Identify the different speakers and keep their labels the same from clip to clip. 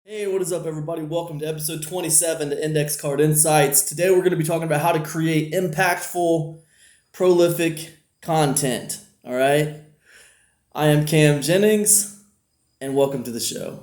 Speaker 1: Hey, what is up, everybody? Welcome to episode 27 to Index Card Insights. Today, we're going to be talking about how to create impactful, prolific content. All right. I am Cam Jennings, and welcome to the show.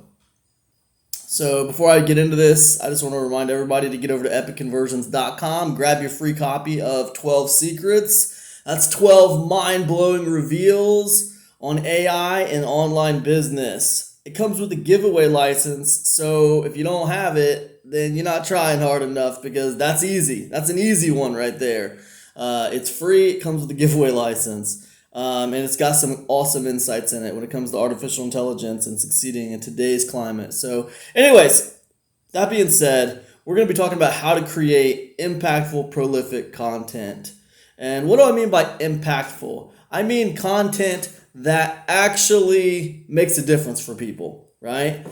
Speaker 1: So, before I get into this, I just want to remind everybody to get over to epicconversions.com, grab your free copy of 12 Secrets. That's 12 mind blowing reveals on AI and online business. It comes with a giveaway license, so if you don't have it, then you're not trying hard enough because that's easy. That's an easy one right there. It's free, it comes with a giveaway license, and it's got some awesome insights in it when it comes to artificial intelligence and succeeding in today's climate. So, anyways, that being said, we're going to be talking about how to create impactful, prolific content. And what do I mean by impactful? I mean content that actually makes a difference for people, right?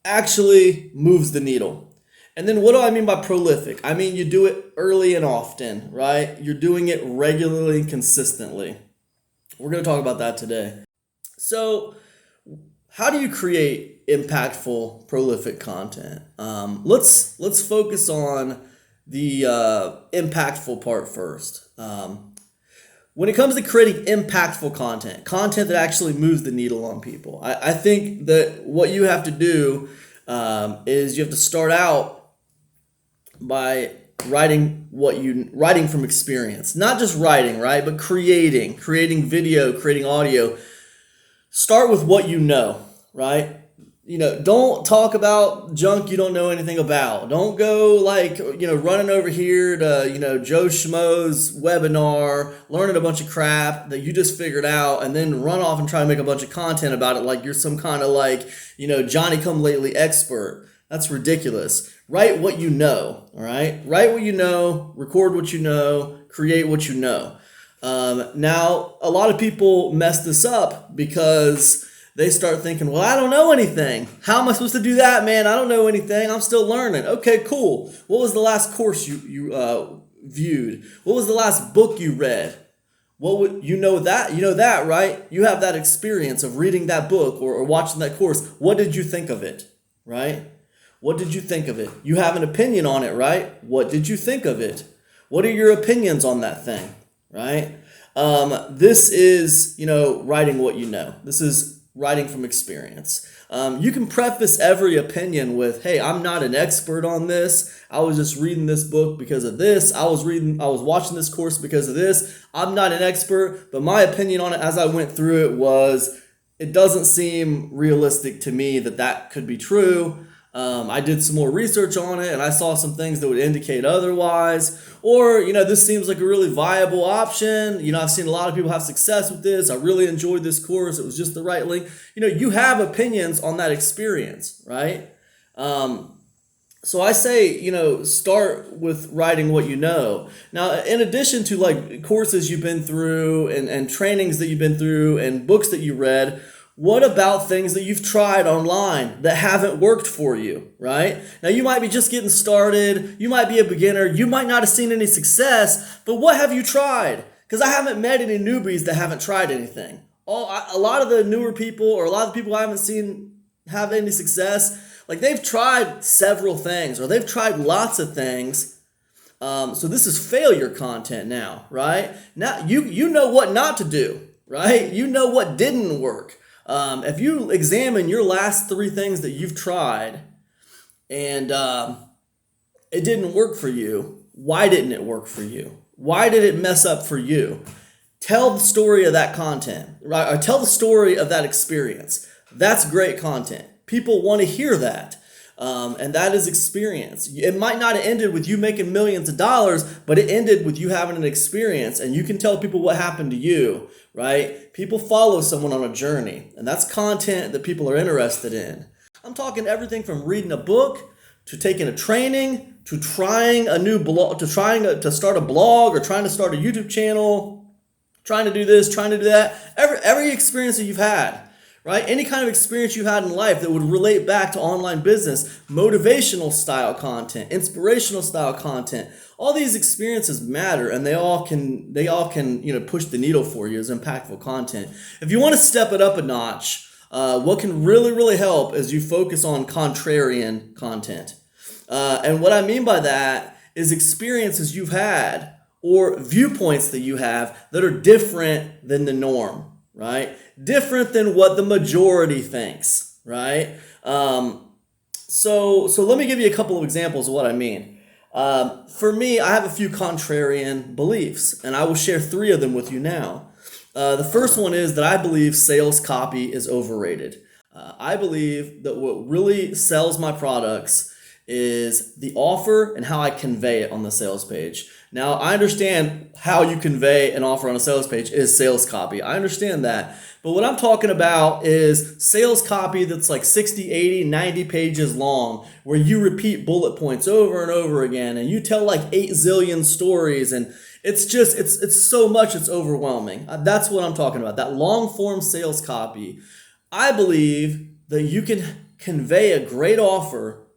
Speaker 1: Actually moves the needle. And then what do I mean by prolific? I mean you do it early and often, right? You're doing it regularly and consistently. We're going to talk about that today. So, how do you create impactful, prolific content? Let's focus on the impactful part first. When it comes to creating impactful content that actually moves the needle on people, I think that what you have to do is you have to start out by writing from experience, not just writing, right, but creating video, creating audio. Start with what you know, right? Don't talk about junk you don't know anything about. Don't go running over here to, Joe Schmo's webinar, learning a bunch of crap that you just figured out, and then run off and try to make a bunch of content about it like you're some kind of Johnny come lately expert. That's ridiculous. Write what you know, all right? Write what you know, record what you know, create what you know. Now, a lot of people mess this up because they start thinking, well, I don't know anything. How am I supposed to do that, man? I don't know anything. I'm still learning. Okay, cool. What was the last course you viewed? What was the last book you read? You know that, right? You have that experience of reading that book or watching that course. What did you think of it, right? What did you think of it? You have an opinion on it, right? What did you think of it? What are your opinions on that thing, right? This is, writing what you know. This is writing from experience. You can preface every opinion with, hey, I'm not an expert on this. I was just reading this book because of this. I was watching this course because of this. I'm not an expert, but my opinion on it as I went through it was, it doesn't seem realistic to me that could be true. I did some more research on it and I saw some things that would indicate otherwise. Or, this seems like a really viable option. I've seen a lot of people have success with this. I really enjoyed this course. It was just the right link. You have opinions on that experience, right? So I say, start with writing what you know. Now, in addition to courses you've been through and trainings that you've been through and books that you read, what about things that you've tried online that haven't worked for you, right? Now, you might be just getting started. You might be a beginner. You might not have seen any success, but what have you tried? Because I haven't met any newbies that haven't tried anything. A lot of the newer people or a lot of the people I haven't seen have any success, they've tried several things or they've tried lots of things. So this is failure content now, right? Now, you know what not to do, right? You know what didn't work. If you examine your last 3 things that you've tried and it didn't work for you, why didn't it work for you? Why did it mess up for you? Tell the story of that content, right? Or tell the story of that experience. That's great content. People want to hear that. And that is experience. It might not have ended with you making millions of dollars, but it ended with you having an experience and you can tell people what happened to you, right? People follow someone on a journey and that's content that people are interested in. I'm talking everything from reading a book to taking a training to trying a new blog, to trying to start a blog or trying to start a YouTube channel, trying to do this, trying to do that. Every experience that you've had. Right? Any kind of experience you had in life that would relate back to online business, motivational style content, inspirational style content, all these experiences matter and they all can push the needle for you as impactful content. If you want to step it up a notch, What can really, really help is you focus on contrarian content. And what I mean by that is experiences you've had or viewpoints that you have that are different than the norm, right? Different than what the majority thinks, right? So let me give you a couple of examples of what I mean. For me, I have a few contrarian beliefs, and I will share 3 of them with you now. The first one is that I believe sales copy is overrated. I believe that what really sells my products is the offer and how I convey it on the sales page. Now, I understand how you convey an offer on a sales page is sales copy. I understand that. But what I'm talking about is sales copy that's like 60, 80, 90 pages long, where you repeat bullet points over and over again, and you tell like 8 zillion stories, and it's just, it's so much, it's overwhelming. That's what I'm talking about, that long form sales copy. I believe that you can convey a great offer,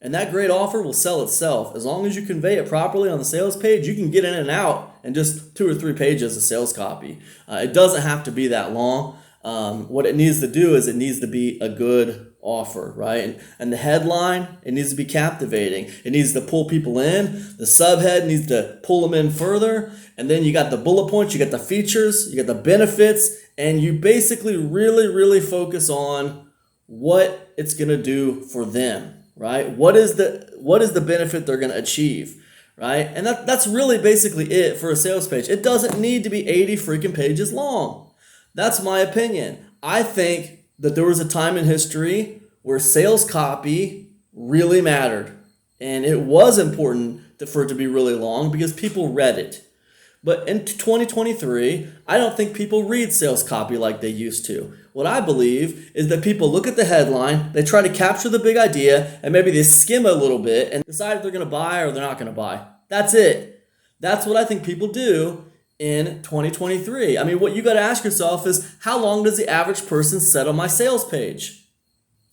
Speaker 1: and that great offer will sell itself. As long as you convey it properly on the sales page, you can get in and out in just 2 or 3 pages of sales copy. It doesn't have to be that long. What it needs to do is it needs to be a good offer, right? And the headline, it needs to be captivating. It needs to pull people in. The subhead needs to pull them in further. And then you got the bullet points, you got the features, you got the benefits, and you basically really, really focus on what it's going to do for them. Right? What is the benefit they're going to achieve, right? And that's really basically it for a sales page. It doesn't need to be 80 freaking pages long. That's my opinion. I think that there was a time in history where sales copy really mattered, and it was important for it to be really long because people read it. But in 2023, I don't think people read sales copy like they used to. What I believe is that people look at the headline, they try to capture the big idea, and maybe they skim a little bit and decide if they're going to buy or they're not going to buy. That's it. That's what I think people do in 2023. I mean, what you got to ask yourself is, how long does the average person sit on my sales page?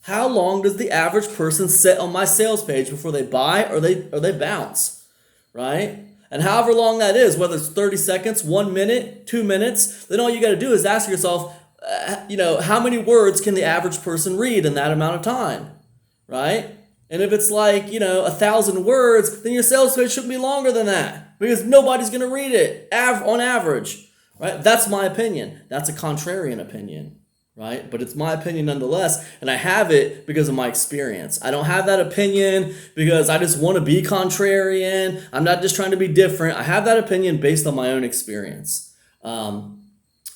Speaker 1: How long does the average person sit on my sales page before they buy or they bounce, right? And however long that is, whether it's 30 seconds, 1 minute, 2 minutes, then all you got to do is ask yourself, how many words can the average person read in that amount of time, right? And if it's like, 1,000 words, then your sales page shouldn't be longer than that because nobody's going to read it on average, right? That's my opinion. That's a contrarian opinion, right? But it's my opinion nonetheless, and I have it because of my experience. I don't have that opinion because I just want to be contrarian. I'm not just trying to be different. I have that opinion based on my own experience.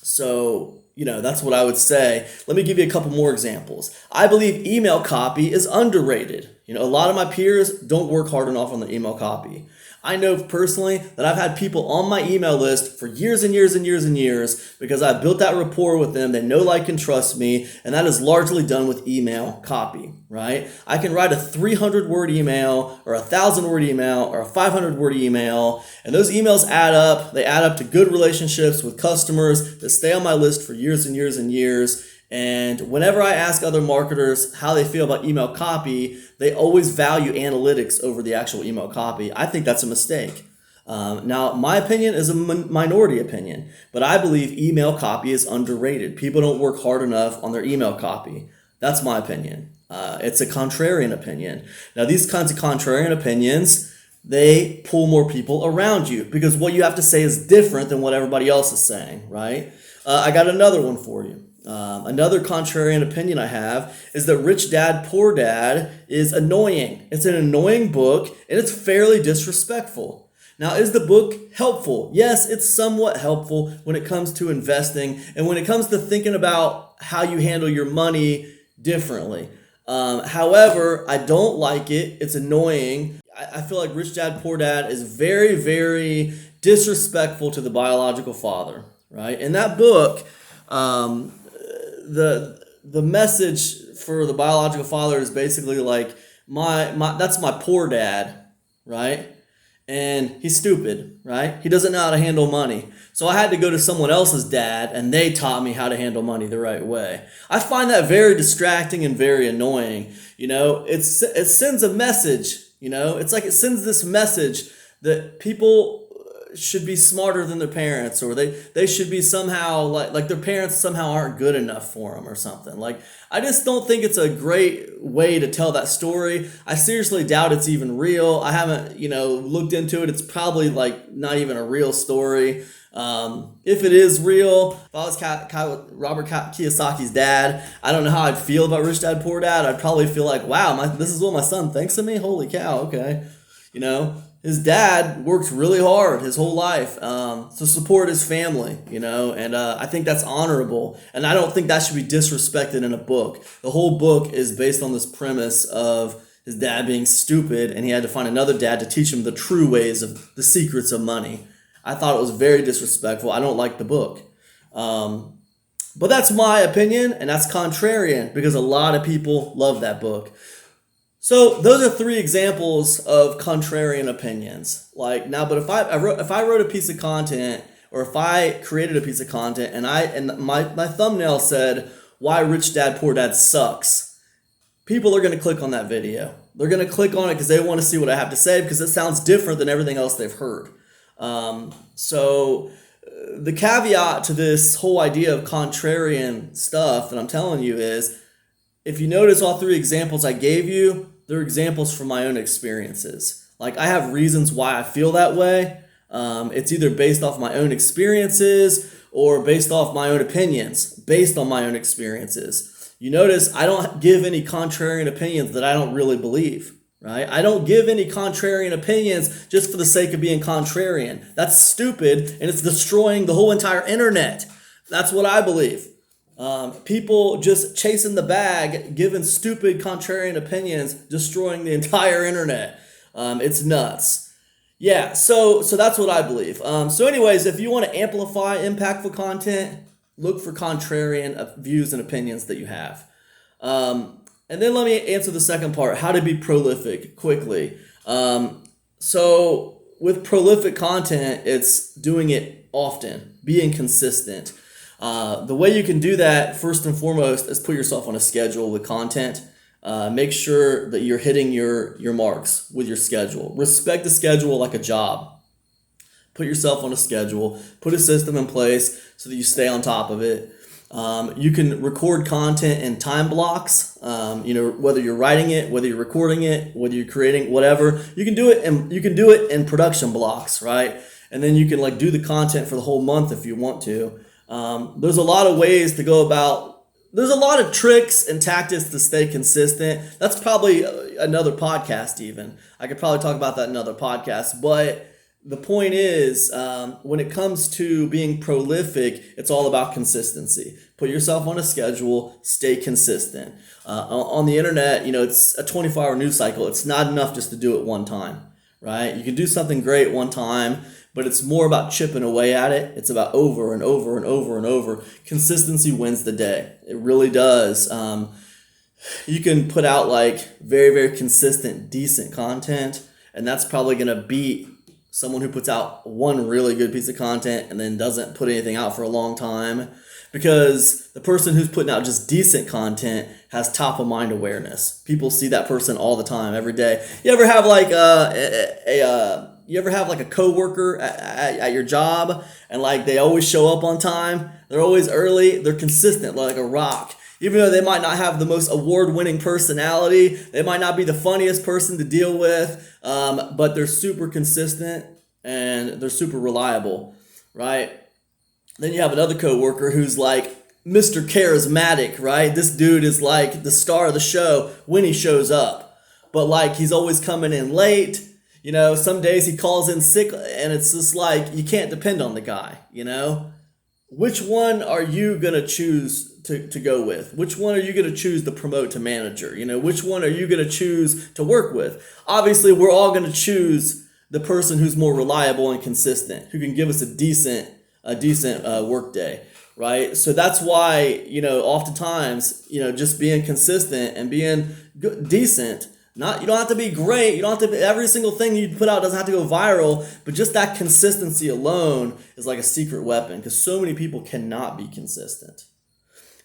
Speaker 1: So that's what I would say. Let me give you a couple more examples. I believe email copy is underrated. A lot of my peers don't work hard enough on their email copy. I know personally that I've had people on my email list for years and years and years and years because I built that rapport with them. They know, like, and trust me, and that is largely done with email copy, right? I can write a 300-word email or a 1,000-word email or a 500-word email, and those emails add up. They add up to good relationships with customers that stay on my list for years and years and years. And whenever I ask other marketers how they feel about email copy, they always value analytics over the actual email copy. I think that's a mistake. Now, my opinion is a minority opinion, but I believe email copy is underrated. People don't work hard enough on their email copy. That's my opinion. It's a contrarian opinion. Now, these kinds of contrarian opinions, they pull more people around you because what you have to say is different than what everybody else is saying, right? I got another one for you. Another contrarian opinion I have is that Rich Dad, Poor Dad is annoying. It's an annoying book, and it's fairly disrespectful. Now, is the book helpful? Yes, it's somewhat helpful when it comes to investing and when it comes to thinking about how you handle your money differently. However, I don't like it. It's annoying. I feel like Rich Dad, Poor Dad is very, very disrespectful to the biological father, right? In that book, the message for the biological father is basically like, that's my poor dad, right? And he's stupid, right? He doesn't know how to handle money. So I had to go to someone else's dad, and they taught me how to handle money the right way. I find that very distracting and very annoying. It sends a message. It's like it sends this message that people should be smarter than their parents, or they should be somehow like their parents somehow aren't good enough for them or something. Like, I just don't think it's a great way to tell that story. I seriously doubt it's even real. I haven't, looked into it. It's probably like not even a real story. If it is real, if I was Robert Kiyosaki's dad, I don't know how I'd feel about Rich Dad Poor Dad. I'd probably feel like, wow, this is what my son thinks of me. Holy cow, okay. His dad worked really hard his whole life to support his family, and I think that's honorable. And I don't think that should be disrespected in a book. The whole book is based on this premise of his dad being stupid, and he had to find another dad to teach him the true ways of the secrets of money. I thought it was very disrespectful. I don't like the book. But that's my opinion, and that's contrarian, because a lot of people love that book. So those are 3 examples of contrarian opinions. But if I wrote a piece of content, or if I created a piece of content and my thumbnail said, "Why Rich Dad Poor Dad Sucks," people are going to click on that video. They're going to click on it because they want to see what I have to say, because it sounds different than everything else they've heard. So the caveat to this whole idea of contrarian stuff that I'm telling you is, if you notice all 3 examples I gave you, they're examples from my own experiences. Like, I have reasons why I feel that way. It's either based off my own experiences or based off my own opinions, based on my own experiences. You notice I don't give any contrarian opinions that I don't really believe, right? I don't give any contrarian opinions just for the sake of being contrarian. That's stupid, and it's destroying the whole entire internet. That's what I believe. People just chasing the bag, giving stupid contrarian opinions, destroying the entire internet. It's nuts. Yeah, so that's what I believe. So anyways, if you want to amplify impactful content, look for contrarian views and opinions that you have. And then let me answer the second part, how to be prolific quickly. So with prolific content, it's doing it often, being consistent. The way you can do that, first and foremost, is put yourself on a schedule with content. Make sure that you're hitting your marks with your schedule. Respect the schedule like a job. Put yourself on a schedule. Put a system in place so that you stay on top of it. You can record content in time blocks. Whether you're writing it, whether you're recording it, whether you're creating whatever, you can do it in production blocks, right? And then you can do the content for the whole month if you want to. There's a lot of ways to go about. There's a lot of tricks and tactics to stay consistent. That's probably another podcast even. I could probably talk about that in another podcast. But the point is, when it comes to being prolific, it's all about consistency. Put yourself on a schedule, stay consistent. On the internet, it's a 24-hour news cycle. It's not enough just to do it one time, right? You can do something great one time, but it's more about chipping away at it. It's about over and over and over and over. Consistency wins the day. It really does. You can put out very, very consistent, decent content, and that's probably going to beat someone who puts out one really good piece of content and then doesn't put anything out for a long time, because the person who's putting out just decent content has top of mind awareness. People see that person all the time, every day. You ever have a coworker at your job, and they always show up on time? They're always early. They're consistent like a rock. Even though they might not have the most award-winning personality, they might not be the funniest person to deal with, but they're super consistent and they're super reliable, right? Then you have another coworker who's Mr. Charismatic, right? This dude is the star of the show when he shows up, but he's always coming in late. Some days he calls in sick, and it's just you can't depend on the guy, Which one are you going to choose to go with? Which one are you going to choose to promote to manager? Which one are you going to choose to work with? Obviously, we're all going to choose the person who's more reliable and consistent, who can give us a decent work day, right? So that's why, oftentimes, just being consistent and being decent. You don't have to be great. You don't have to every single thing you put out doesn't have to go viral, but just that consistency alone is like a secret weapon, because so many people cannot be consistent.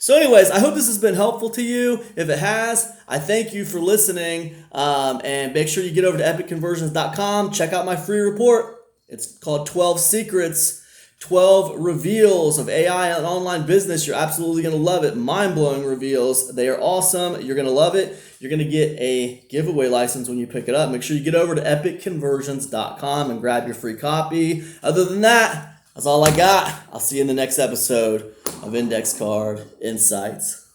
Speaker 1: So anyways, I hope this has been helpful to you. If it has, I thank you for listening, and make sure you get over to epicconversions.com. Check out my free report. It's called 12 Secrets, 12 Reveals of AI and Online Business. You're absolutely going to love it. Mind-blowing reveals. They are awesome. You're going to love it. You're going to get a giveaway license when you pick it up. Make sure you get over to epicconversions.com and grab your free copy. Other than that, that's all I got. I'll see you in the next episode of Index Card Insights.